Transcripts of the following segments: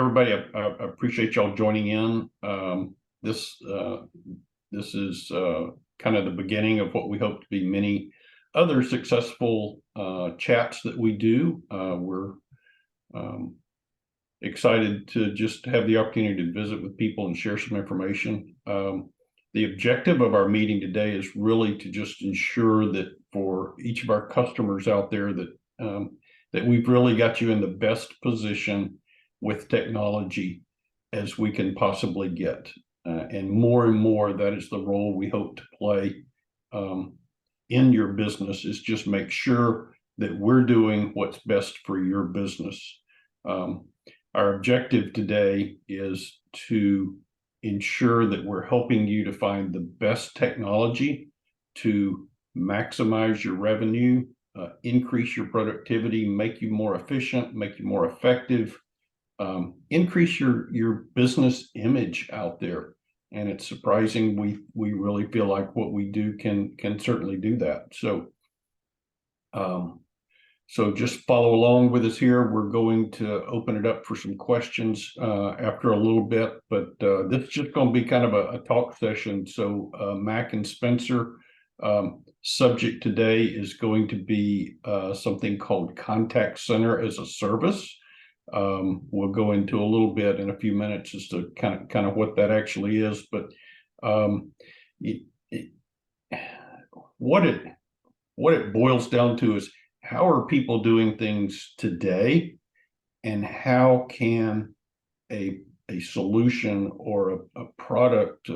everybody, I appreciate y'all joining in. This is kind of the beginning of what we hope to be many other successful chats that we do. We're excited to just have the opportunity to visit with people and share some information. The objective of our meeting today is really to just ensure that for each of our customers out there that that we've really got you in the best position with technology as we can possibly get. And more, that is the role we hope to play in your business, is just make sure that we're doing what's best for your business. Our objective today is to ensure that we're helping you to find the best technology to maximize your revenue, increase your productivity, make you more efficient, make you more effective, increase your business image out there. And it's surprising we really feel like what we do can certainly do that. So just follow along with us here. We're going to open it up for some questions after a little bit, but this is just going to be kind of a talk session. So Mac and Spencer, subject today is going to be something called contact center as a service. We'll go into a little bit in a few minutes as to kind of what that actually is, but what it boils down to is, how are people doing things today, and how can a solution or a product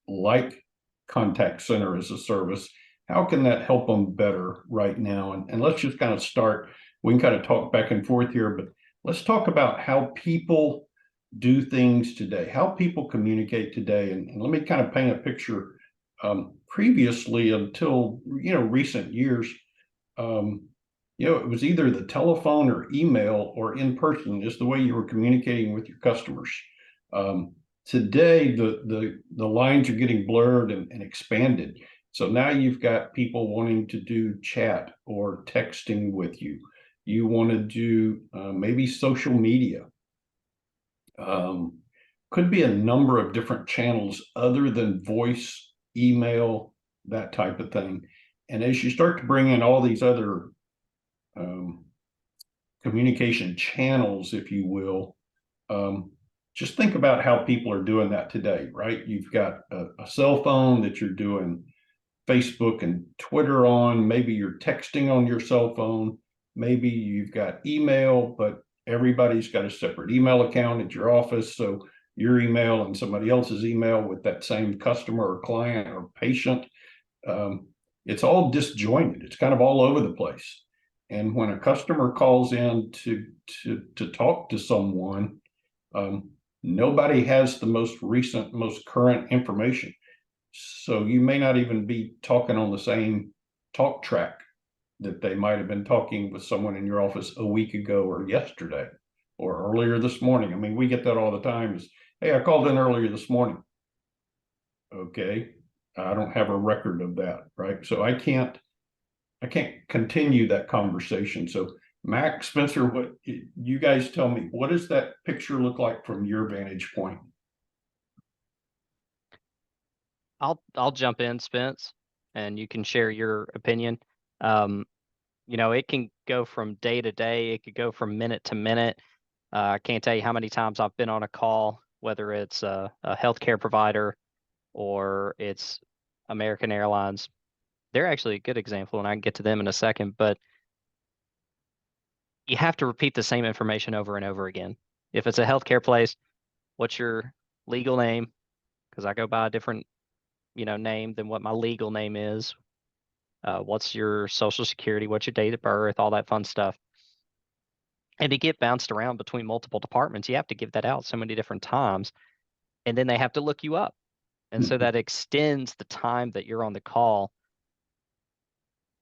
like contact center as a service, how can that help them better right now? And let's just kind of start. We can kind of talk back and forth here, but let's talk about how people do things today, how people communicate today. And let me kind of paint a picture. Previously, until recent years, it was either the telephone or email or in person is the way you were communicating with your customers. Today, the lines are getting blurred and expanded. So now you've got people wanting to do chat or texting with you. You want to do maybe social media. Could be a number of different channels other than voice, email, that type of thing. And as you start to bring in all these other communication channels, if you will, just think about how people are doing that today, right? You've got a cell phone that you're doing Facebook and Twitter on. Maybe you're texting on your cell phone. Maybe you've got email, but everybody's got a separate email account at your office. So your email and somebody else's email with that same customer or client or patient, it's all disjointed. It's kind of all over the place. And when a customer calls in to talk to someone, nobody has the most recent, most current information. So you may not even be talking on the same talk track that they might have been talking with someone in your office a week ago or yesterday or earlier this morning. I mean, we get that all the time is, hey, I called in earlier this morning. Okay, I don't have a record of that, right? So I can't continue that conversation. So Mac, Spencer, what you guys tell me, what does that picture look like from your vantage point? I'll jump in, Spence, and you can share your opinion. It can go from day to day. It could go from minute to minute. I can't tell you how many times I've been on a call, whether it's a healthcare provider or it's American Airlines. They're actually a good example, and I can get to them in a second, but you have to repeat the same information over and over again. If it's a healthcare place, what's your legal name? Because I go by a different, name than what my legal name is. What's your social security? What's your date of birth? All that fun stuff. And to get bounced around between multiple departments, you have to give that out so many different times. And then they have to look you up. And so that extends the time that you're on the call.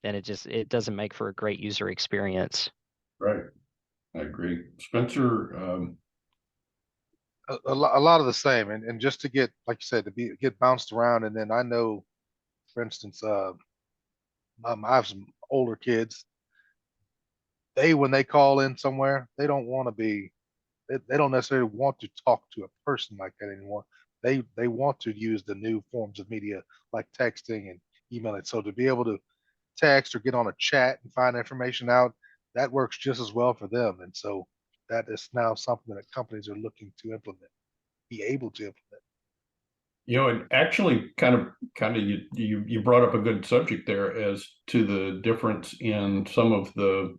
And it doesn't make for a great user experience. Right. I agree. Spencer, a lot of the same, and just to get, like you said, to get bounced around. And then I know, for instance, I have some older kids. When they call in somewhere, they don't want to be they don't necessarily want to talk to a person like that anymore. They want to use the new forms of media like texting and emailing. So to be able to text or get on a chat and find information out, that works just as well for them. And so that is now something that companies are looking to implement, be able to implement. And actually kind of you brought up a good subject there as to the difference in some of the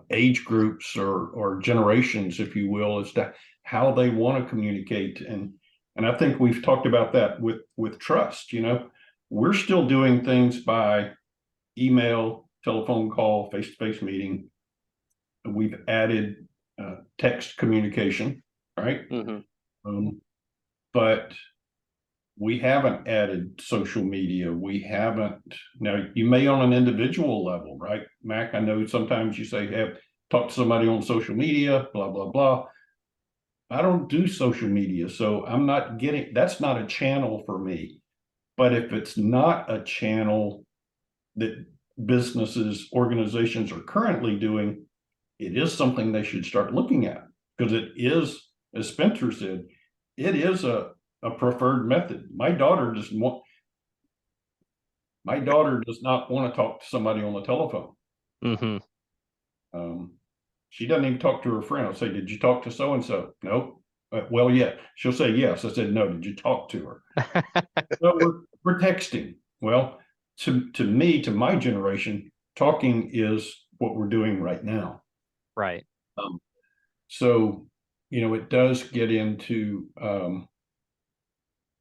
age groups or generations, if you will, as to how they want to communicate. And I think we've talked about that with trust. We're still doing things by email, telephone call, face-to-face meeting. We've added text communication, right? But we haven't added social media. We haven't. Now, you may on an individual level, right, Mac? I know sometimes you say, have talk to somebody on social media, blah, blah, blah. I don't do social media, so I'm not getting, that's not a channel for me. But if it's not a channel that businesses, organizations are currently doing, it is something they should start looking at, because it is, as Spencer said, it is a preferred method. My daughter does not want to talk to somebody on the telephone. She doesn't even talk to her friend. I'll say, did you talk to so-and-so? No. Well, yeah. She'll say yes. I said, no, did you talk to her? So we're texting. Well, to me, to my generation, talking is what we're doing right now. Right. So, it does get into a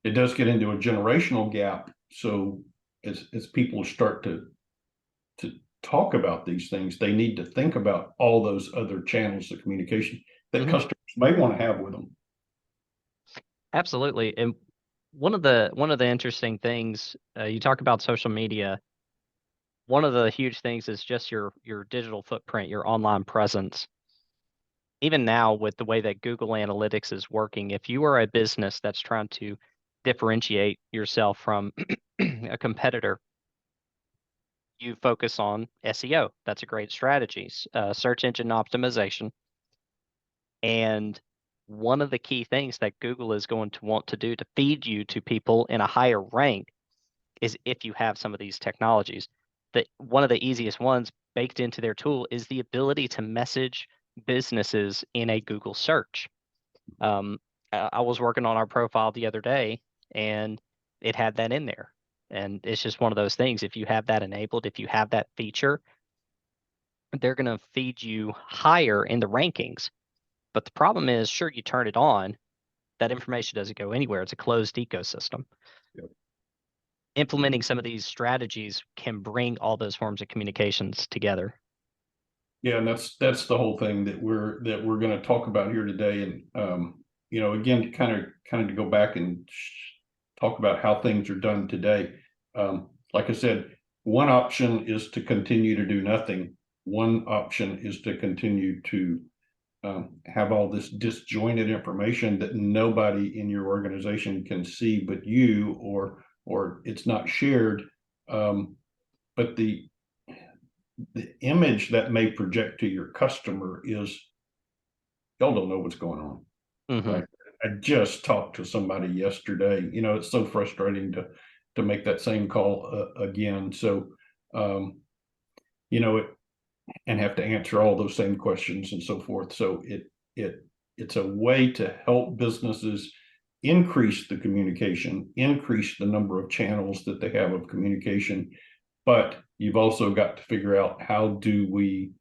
generational gap. So as people start to talk about these things, they need to think about all those other channels of communication that customers may want to have with them. Absolutely. And one of the interesting things, you talk about social media. One of the huge things is just your digital footprint, your online presence. Even now, with the way that Google Analytics is working, if you are a business that's trying to differentiate yourself from a competitor, you focus on SEO. That's a great strategy, search engine optimization. And one of the key things that Google is going to want to do to feed you to people in a higher rank is if you have some of these technologies. That one of the easiest ones baked into their tool is the ability to message businesses in a Google search. I was working on our profile the other day, and it had that in there. And it's just one of those things. If you have that enabled, if you have that feature, they're going to feed you higher in the rankings. But the problem is, sure, you turn it on, that information doesn't go anywhere. It's a closed ecosystem. Yep. Implementing some of these strategies can bring all those forms of communications together. Yeah, and that's the whole thing that we're going to talk about here today. And again, to kind of to go back and talk about how things are done today. Like I said, one option is to continue to do nothing. One option is to continue to have all this disjointed information that nobody in your organization can see but you, or it's not shared. But the image that may project to your customer is, y'all don't know what's going on. Right? I just talked to somebody yesterday. It's so frustrating to make that same call again. So, and have to answer all those same questions and so forth. So it's a way to help businesses increase the communication, increase the number of channels that they have of communication. But you've also got to figure out how do we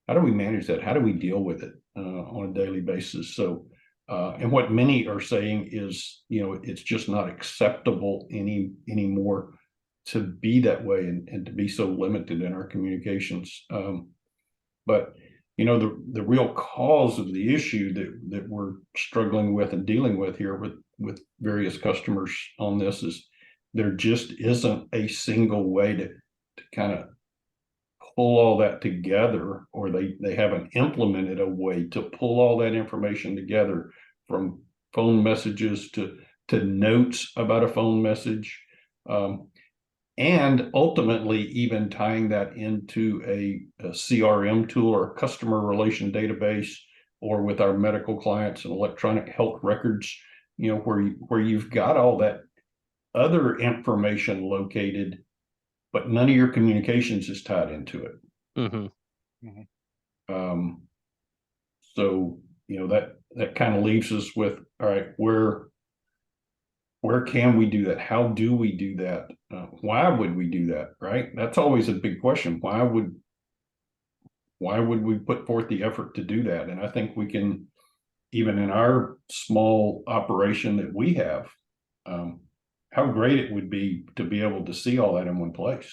manage that? How do we deal with it on a daily basis? So, and what many are saying is, it's just not acceptable anymore to be that way and to be so limited in our communications. But the real cause of the issue that we're struggling with and dealing with here with various customers on this is there just isn't a single way to kind of pull all that together, or they haven't implemented a way to pull all that information together, from phone messages to notes about a phone message, and ultimately even tying that into a CRM tool or customer relation database, or with our medical clients and electronic health records, where you've got all that other information located, but none of your communications is tied into it. So, that kind of leaves us with, all right, where can we do that? How do we do that? Why would we do that? Right? That's always a big question. Why would we put forth the effort to do that? And I think we can, even in our small operation that we have, how great it would be to be able to see all that in one place.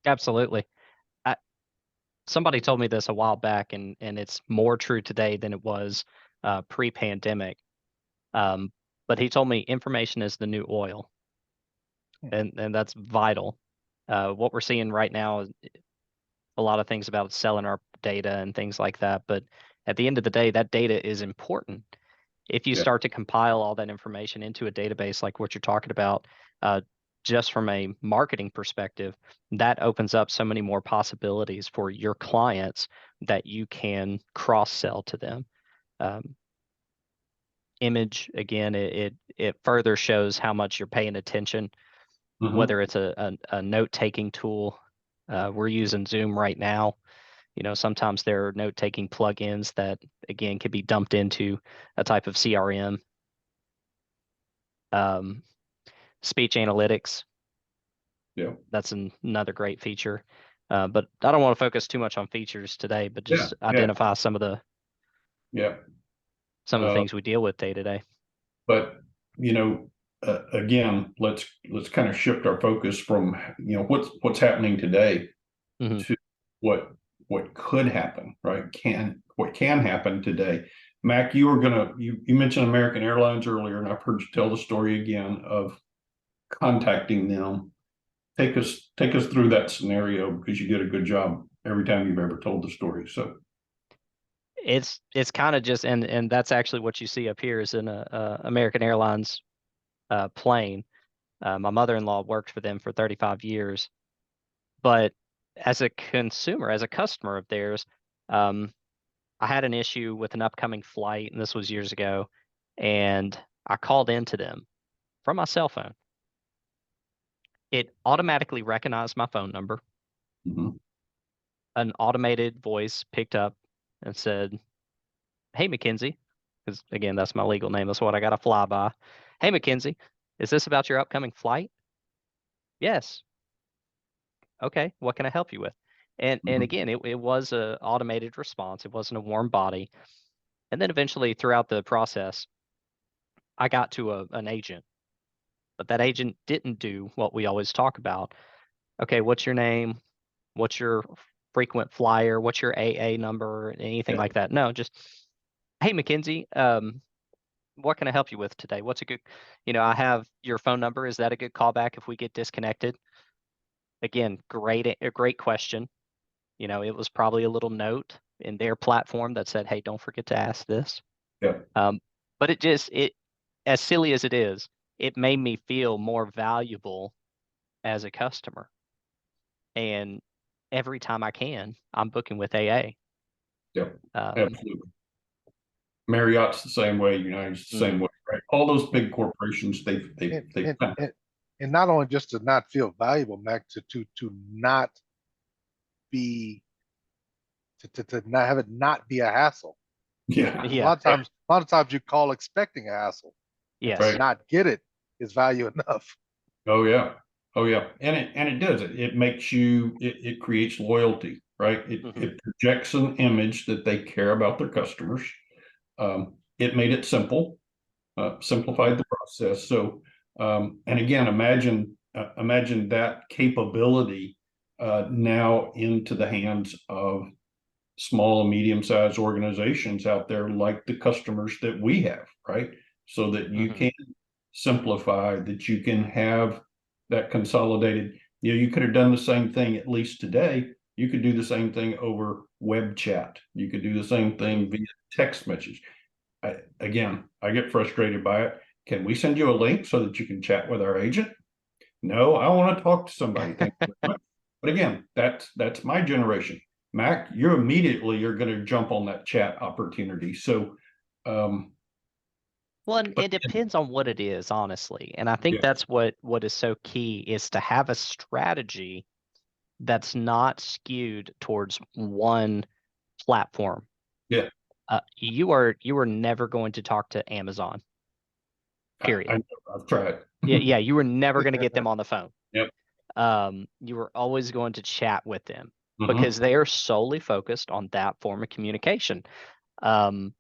Absolutely. Somebody told me this a while back, and it's more true today than it was pre-pandemic. But he told me information is the new oil, and that's vital. What we're seeing right now is a lot of things about selling our data and things like that. But at the end of the day, that data is important. If you start to compile all that information into a database like what you're talking about, just from a marketing perspective, that opens up so many more possibilities for your clients that you can cross-sell to them. Image, again, it further shows how much you're paying attention, whether it's a note-taking tool. We're using Zoom right now. Sometimes there are note-taking plugins that, again, could be dumped into a type of CRM. Speech analytics. Yeah. That's another great feature. But I don't want to focus too much on features today, but just identify some of the things we deal with day to day. But again, let's kind of shift our focus from what's happening today to what could happen, right? What can happen today. Mac, you mentioned American Airlines earlier, and I've heard you tell the story again of contacting them. Take us through that scenario, because you did a good job every time you've ever told the story. So it's kind of just, and that's actually what you see up here is in a American Airlines plane. My mother-in-law worked for them for 35 years, but as a consumer, as a customer of theirs, I had an issue with an upcoming flight, and this was years ago, and I called into them from my cell phone. It automatically recognized my phone number. An automated voice picked up and said, "Hey, Mackenzie," because again, that's my legal name. That's what I got to fly by. "Hey, Mackenzie, is this about your upcoming flight?" "Yes." "Okay, what can I help you with?" And again, it was a automated response. It wasn't a warm body. And then eventually throughout the process, I got to an agent, but that agent didn't do what we always talk about. Okay, what's your name? What's your frequent flyer? What's your AA number? Anything like that? No, just, "Hey, Mackenzie, what can I help you with today? What's a good, I have your phone number. Is that a good callback if we get disconnected?" Again, a great question. It was probably a little note in their platform that said, "Hey, don't forget to ask this." But it, as silly as it is, it made me feel more valuable as a customer. And every time I can, I'm booking with AA. Absolutely. Marriott's the same way. United's the same way, right? All those big corporations, and not only just to not feel valuable, Mac, to not be to not have it not be a hassle. A lot of times you call expecting a hassle. Yes. To not get it is value enough. Oh yeah. And it does it. It makes you. It creates loyalty, right? It projects an image that they care about their customers. It made it simple, simplified the process. So, and again, imagine that capability now into the hands of small and medium-sized organizations out there, like the customers that we have, right? So that you can simplify, that you can have that consolidated. You could have done the same thing, at least today. You could do the same thing over web chat. You could do the same thing via text message. I get frustrated by it. Can we send you a link so that you can chat with our agent? No, I want to talk to somebody. Thank you very much. But again, that's my generation. Mac, you immediately are going to jump on that chat opportunity. So, Well, and but it depends on what it is, honestly. And I think yeah, that's what is so key is to have a strategy that's not skewed towards one platform. yeah, You are never going to talk to Amazon, period. I've tried. Yeah, you were never going to get them on the phone. Yep. You were always going to chat with them Mhm. because they are solely focused on that form of communication. Um,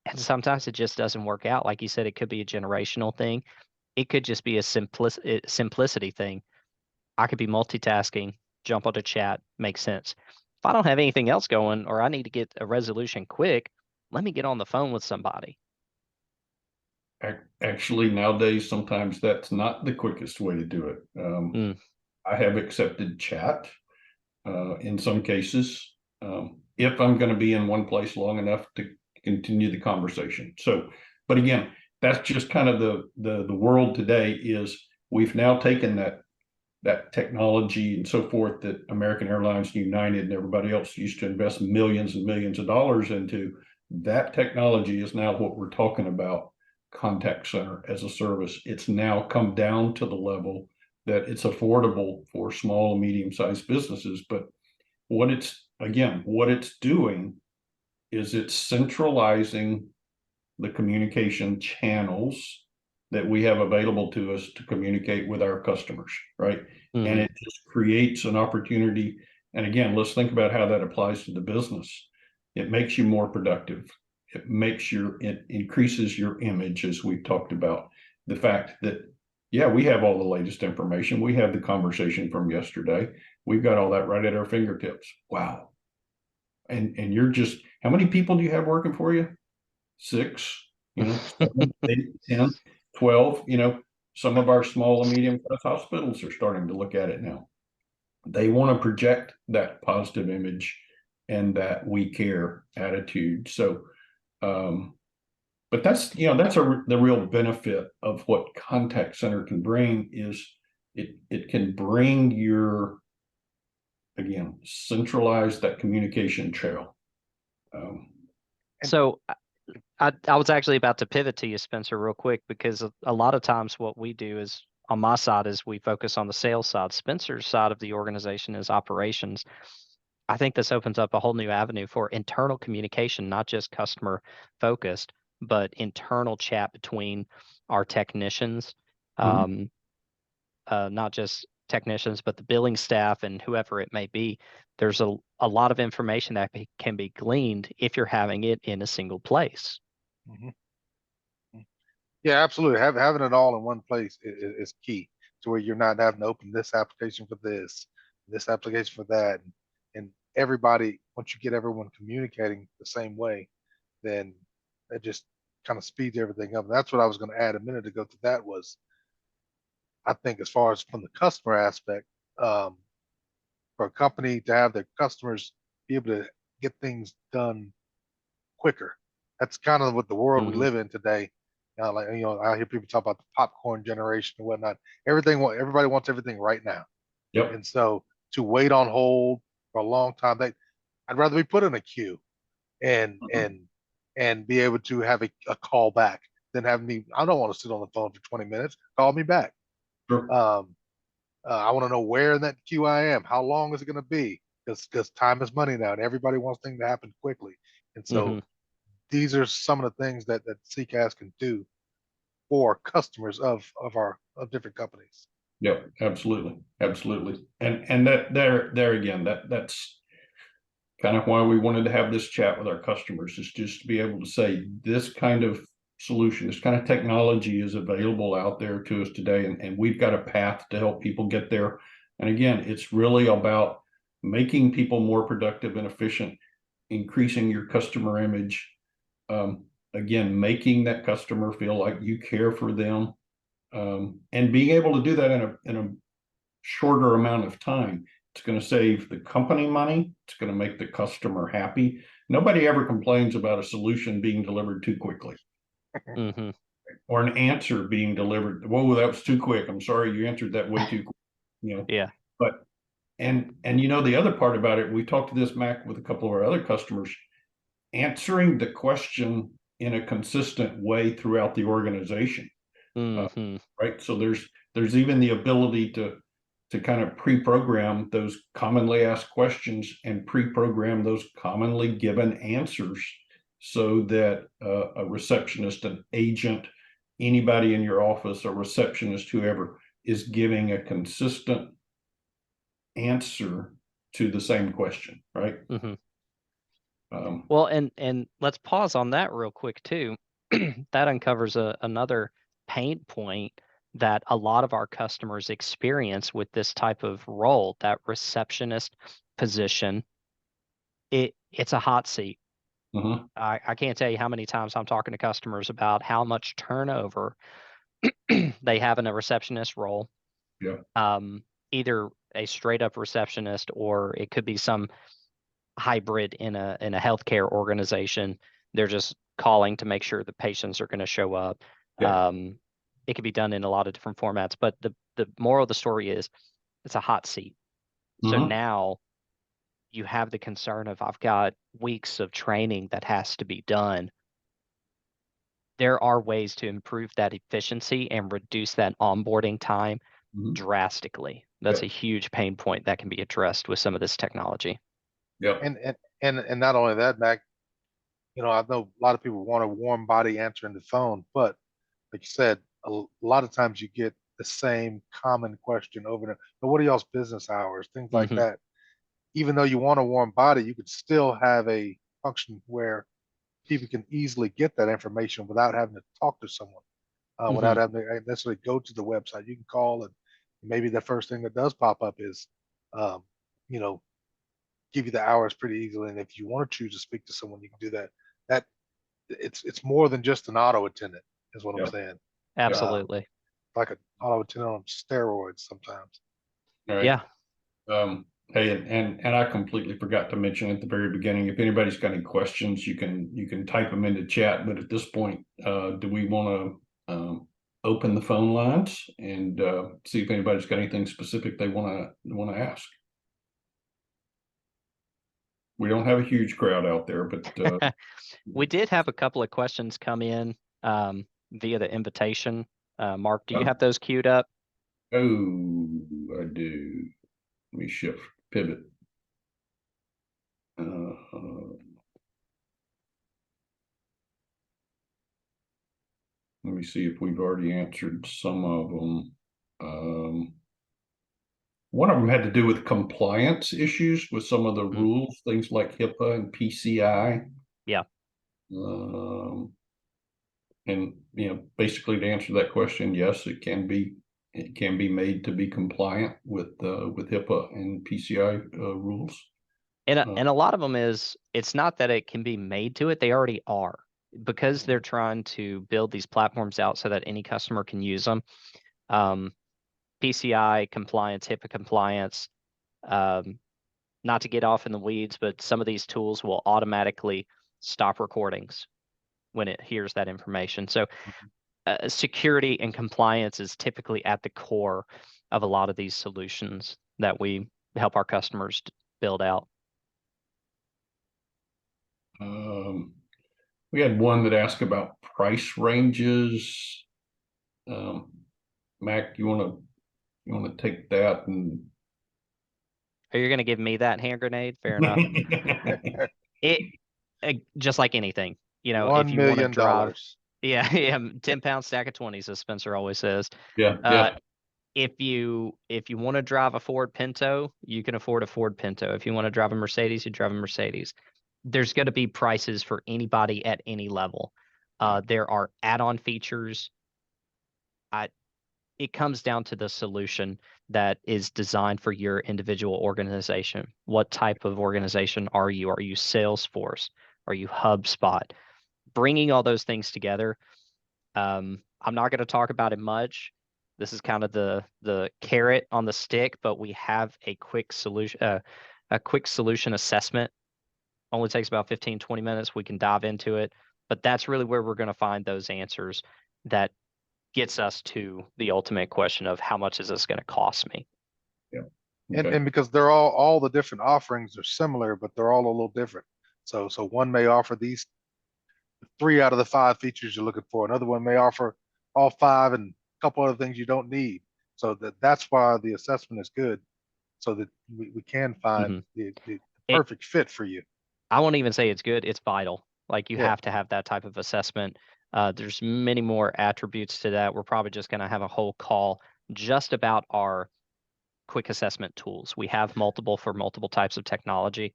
and sometimes it just doesn't work out. Like you said, it could be a generational thing. It could just be a simplicity thing. I could be multitasking, jump onto chat, makes sense. If I don't have anything else going or I need to get a resolution quick, let me get on the phone with somebody. Actually, nowadays, sometimes that's not the quickest way to do it. Mm, I have accepted chat in some cases if I'm going to be in one place long enough to continue the conversation. So, but again, that's just kind of the world today. Is we've now taken that technology and so forth that American Airlines, United, and everybody else used to invest millions and millions of dollars into. That technology is now what we're talking about, contact center as a service. It's now come down to the level that it's affordable for small and medium-sized businesses. But what it's doing is it's centralizing the communication channels that we have available to us to communicate with our customers, right? And hmm it just creates an opportunity. And again, let's think about how that applies to the business. It makes you more productive. It increases your image, as we've talked about. The fact that, yeah, we have all the latest information. We have the conversation from yesterday. We've got all that right at our fingertips. Wow. And you're just, how many people do you have working for you? 6, 7, 8, 10, 12. Some of our small and medium-sized hospitals are starting to look at it now. They want to project that positive image and that we care attitude. So, but that's the real benefit of what contact center can bring is it can bring again, centralize that communication trail. So I was actually about to pivot to you, Spencer, real quick, because a lot of times what we do is on my side is we focus on the sales side. Spencer's side of the organization is operations. I think this opens up a whole new avenue for internal communication, not just customer focused, but internal chat between our technicians, Mhm. um, not just technicians, but the billing staff and whoever it may be. There's a lot of information that can be gleaned if you're having it in a single place. Mhm. Yeah, absolutely. Having it all in one place is key to where you're not having to open this application for this application for that, and everybody. Once you get everyone communicating the same way, then that just kind of speeds everything up. And that's what I was going to add a minute ago to that was I think as far as from the customer aspect, um, for a company to have their customers be able to get things done quicker. That's kind of what the world we hmm live in today. Like I hear people talk about the popcorn generation and whatnot. Everybody wants everything right now, Yep. and so to wait on hold for a long time, I'd rather be put in a queue and Mhm. and be able to have a call back than have me. I don't want to sit on the phone for 20 minutes. Call me back. Sure. Um, I want to know where in that queue I am. How long is it going to be? Because time is money now, and everybody wants things to happen quickly. And hmm so these are some of the things that CCaaS can do for customers of different companies. Yep, absolutely, absolutely. And that there again, that's kind of why we wanted to have this chat with our customers, is just to be able to say this kind of solution, this kind of technology is available out there to us today, and we've got a path to help people get there. And again, it's really about making people more productive and efficient, increasing your customer image. Again, making that customer feel like you care for them, and being able to do that in a shorter amount of time. It's going to save the company money. It's going to make the customer happy. Nobody ever complains about a solution being delivered too quickly hmm or an answer being delivered. Whoa, that was too quick. I'm sorry, you answered that way too quick. Yeah. But And you know, the other part about it, we talked to this, Mac, with a couple of our other customers, answering the question in a consistent way throughout the organization. Hmm. Right. So there's even the ability to kind of pre-program those commonly asked questions and pre-program those commonly given answers so that a receptionist, an agent, anybody in your office, a receptionist, whoever, is giving a consistent answer to the same question, right? Hmm. Um, Well, and let's pause on that real quick too. That uncovers another pain point that a lot of our customers experience with this type of role, that receptionist position. It's a hot seat. mhm, I can't tell you how many times I'm talking to customers about how much turnover they have in a receptionist role. yeah, Um, Either a straight up receptionist or it could be some hybrid in a healthcare organization. They're just calling to make sure the patients are going to show up. yeah, It can be done in a lot of different formats, but the moral of the story is it's a hot seat. So mhm, now you have the concern of I've got weeks of training that has to be done. There are ways to improve that efficiency and reduce that onboarding time mhm, drastically. yeah, That's a huge pain point that can be addressed with some of this technology. yeah, And not only that, Mac, I know a lot of people want a warm body answering the phone, but like you said, lot of times you get the same common question over and over. But what are y'all's business hours? Things like Hmm. that. Even though you want a warm body, you could still have a function where people can easily get that information without having to talk to someone, Hmm. without having to necessarily go to the website. You can call and maybe the first thing that does pop up is, um, you know, give you the hours pretty easily. And if you want to choose to speak to someone, you can do that. That it's more than just an auto attendant, is what I'm yeah, saying. yeah. Absolutely. Like an auto attendant on steroids sometimes. All right. Yeah. Hey, and I completely forgot to mention at the very beginning, if anybody's got any questions, you can type them into chat. But at this point, do we want to open the phone lines and see if anybody's got anything specific they want to ask? We don't have a huge crowd out there, but We did have a couple of questions come in via the invitation. Mark, do you have those queued up? oh, I do. Let me shift, pivot. Let me see if we've already answered some of them. One of them had to do with compliance issues with some of the Mm, rules, things like HIPAA and PCI. yeah. Um, and basically to answer that question, yes, it can be made to be compliant with HIPAA and PCI rules. And a lot of them is it's not that it can be made to it, they already are. Because they're trying to build these platforms out so that any customer can use them. Um, PCI compliance, HIPAA compliance, um, not to get off in the weeds, but some of these tools will automatically stop recordings when it hears that information. So security and compliance is typically at the core of a lot of these solutions that we help our customers build out. Um, we had one that asked about price ranges. Um, Mac, you want to take that and Are you going to give me that hand grenade? Fair enough. It just like anything, if $1 you want to million. drive, yeah, yeah, 10-pound stack of 20s, as Spencer always says. yeah, Uh, yeah. if you want to drive a Ford Pinto, you can afford a Ford Pinto. If you want to drive a Mercedes, you drive a Mercedes. There's going to be prices for anybody at any level. There are add-on features. I It comes down to the solution that is designed for your individual organization. What type of organization are you? Are you Salesforce? Are you HubSpot? Bringing all those things together. I'm not going to talk about it much. This is kind of the carrot on the stick, but we have a quick solution assessment. Only takes about 15, 20 minutes. We can dive into it, but that's really where we're going to find those answers that gets us to the ultimate question of how much is this going to cost me? Yeah. Okay. And because they're all the different offerings are similar, but they're all a little different. So one may offer these 3 out of the 5 features you're looking for. Another one may offer all 5 and a couple other things you don't need. So that's why the assessment is good, so that we can find the It, perfect fit for you. I won't even say it's good, it's vital. Like you Yeah. have to have that type of assessment. There's many more attributes to that. We're probably just going to have a whole call just about our quick assessment tools. We have multiple for multiple types of technology.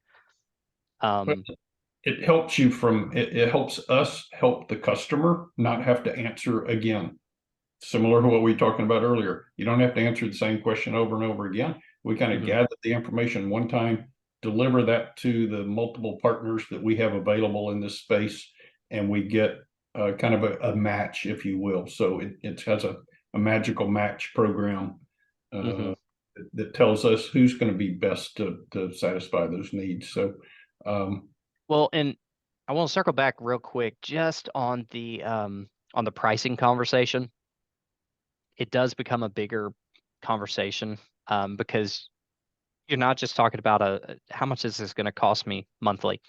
It helps you it helps us help the customer not have to answer again. Similar to what we were talking about earlier. You don't have to answer the same question over and over again. We kind of gather the information one time, deliver that to the multiple partners that we have available in this space, and we get kind of a match, if you will. So it has a magical match program that tells us who's going to be best to satisfy those needs. So, well, and I want to circle back real quick just on the pricing conversation. It does become a bigger conversation because you're not just talking about how much is this going to cost me monthly?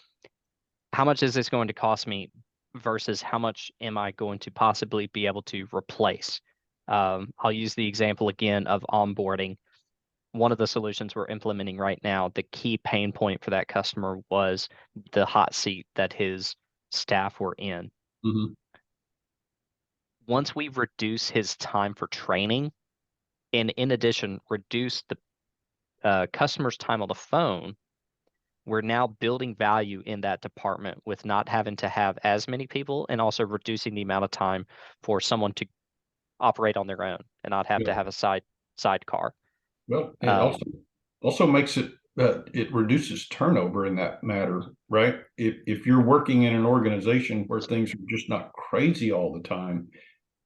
How much is this going to cost me versus how much am I going to possibly be able to replace? I'll use the example again of onboarding. One of the solutions we're implementing right now, the key pain point for that customer was the hot seat that his staff were in. Once we reduce his time for training, and in addition, reduce the customer's time on the phone, we're now building value in that department with not having to have as many people and also reducing the amount of time for someone to operate on their own and not have to have a sidecar. Well, it also makes it it reduces turnover in that matter, right? If you're working in an organization where things are just not crazy all the time,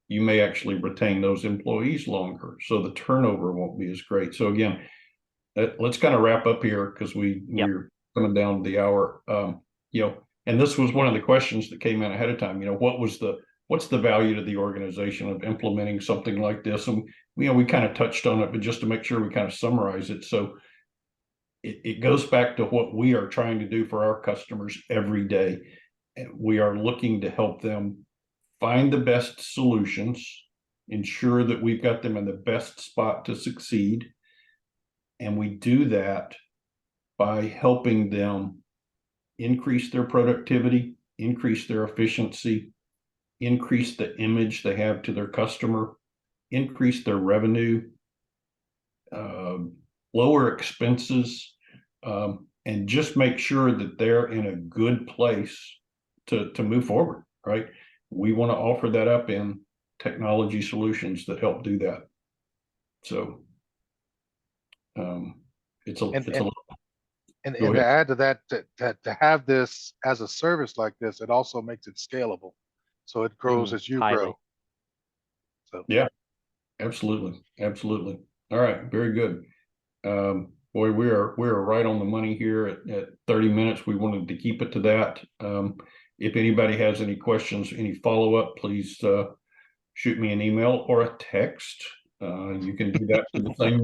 you may actually retain those employees longer, so the turnover won't be as great. So again, let's kind of wrap up here because we're coming down to the hour. And this was one of the questions that came in ahead of time. What's the value to the organization of implementing something like this? And we kind of touched on it, but just to make sure we kind of summarize it. So it goes back to what we are trying to do for our customers every day. And we are looking to help them find the best solutions, ensure that we've got them in the best spot to succeed. And we do that by helping them increase their productivity, increase their efficiency, increase the image they have to their customer, increase their revenue, lower expenses, and just make sure that they're in a good place to move forward, right? We want to offer that up in technology solutions that help do that. So it's a and to add to that, to have this as a service like this, it also makes it scalable, so it grows as you grow. So yeah, absolutely. All right, very good. Boy, we're right on the money here at 30 minutes. We wanted to keep it to that. If anybody has any questions, any follow-up, please shoot me an email or a text. You can do that to the same